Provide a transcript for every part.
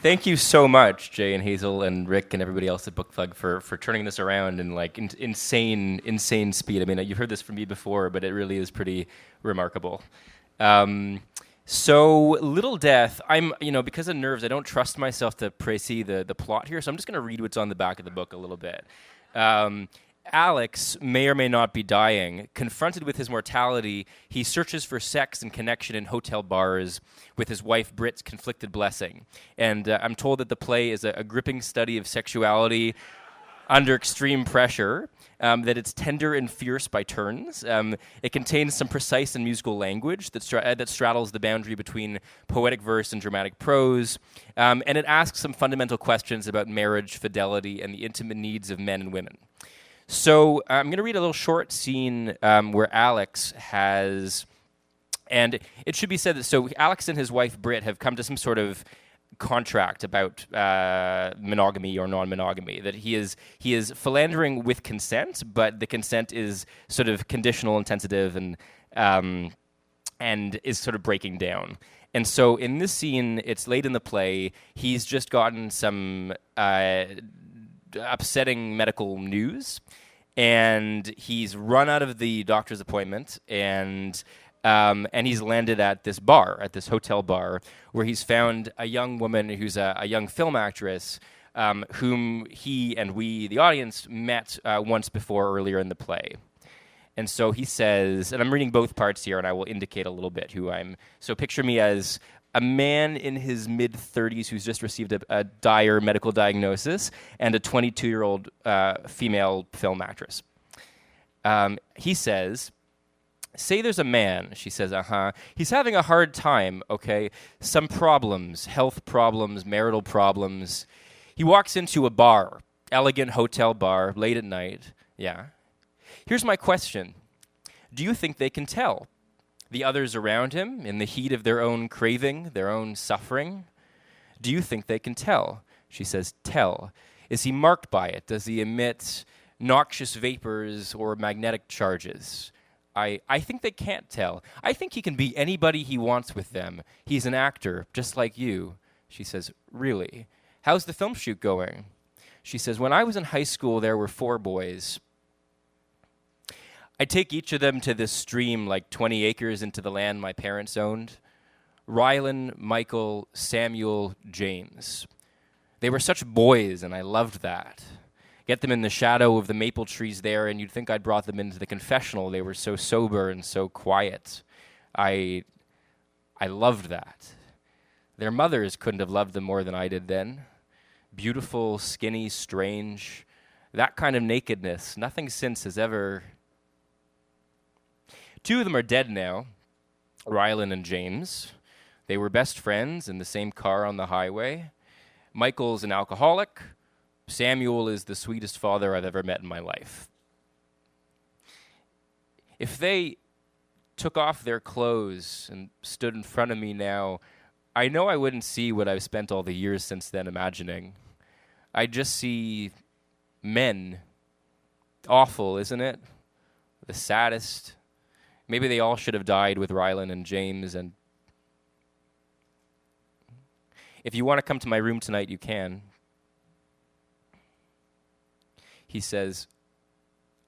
Thank you so much, Jay and Hazel and Rick and everybody else at BookThug for turning this around in like insane speed. I mean, you've heard this from me before, but it really is pretty remarkable. So Little Death, because of nerves, I don't trust myself to précis the plot here, so I'm just going to read what's on the back of the book a little bit. Alex may or may not be dying. Confronted with his mortality, he searches for sex and connection in hotel bars with his wife Brit's conflicted blessing. And I'm told that the play is a gripping study of sexuality under extreme pressure, that it's tender and fierce by turns. It contains some precise and musical language that straddles the boundary between poetic verse and dramatic prose, and it asks some fundamental questions about marriage, fidelity, and the intimate needs of men and women. So I'm going to read a little short scene where Alex has, and it should be said that so Alex and his wife Brit have come to some sort of contract about monogamy or non-monogamy, that he is philandering with consent, but the consent is sort of conditional and tentative and is sort of breaking down. And so in this scene, it's late in the play, he's just gotten some upsetting medical news, and he's run out of the doctor's appointment, and he's landed at this bar, at this hotel bar, where he's found a young woman who's a young film actress, whom he and we, the audience, met once before earlier in the play. And so he says, and I'm reading both parts here, and I will indicate a little bit who I'm. So picture me as a man in his mid-30s who's just received a dire medical diagnosis, and a 22-year-old female film actress. He says, say there's a man, she says, he's having a hard time, okay? Some problems, health problems, marital problems. He walks into a bar, elegant hotel bar, late at night, yeah. Here's my question. Do you think they can tell? The others around him, in the heat of their own craving, their own suffering? Do you think they can tell? She says, tell. Is he marked by it? Does he emit noxious vapors or magnetic charges? I think they can't tell. I think he can be anybody he wants with them. He's an actor, just like you. She says, really? How's the film shoot going? She says, when I was in high school, there were 4 boys. I take each of them to this stream like 20 acres into the land my parents owned. Rylan, Michael, Samuel, James. They were such boys, and I loved that. Get them in the shadow of the maple trees there, and you'd think I'd brought them into the confessional. They were so sober and so quiet. I loved that. Their mothers couldn't have loved them more than I did then. Beautiful, skinny, strange. That kind of nakedness. Nothing since has ever... 2 of them are dead now, Rylan and James. They were best friends in the same car on the highway. Michael's an alcoholic. Samuel is the sweetest father I've ever met in my life. If they took off their clothes and stood in front of me now, I know I wouldn't see what I've spent all the years since then imagining. I'd just see men. Awful, isn't it? The saddest. Maybe they all should have died with Rylan and James. And if you want to come to my room tonight, you can. He says,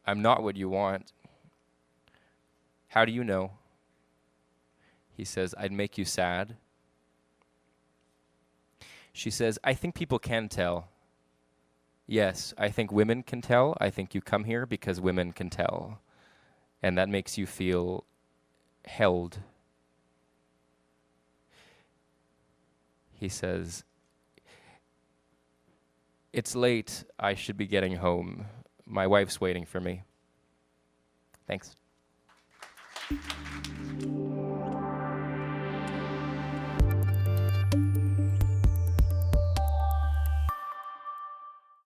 I'm not what you want. How do you know? He says, I'd make you sad. She says, I think people can tell. Yes, I think women can tell. I think you come here because women can tell. And that makes you feel held. He says, it's late. I should be getting home. My wife's waiting for me. Thanks.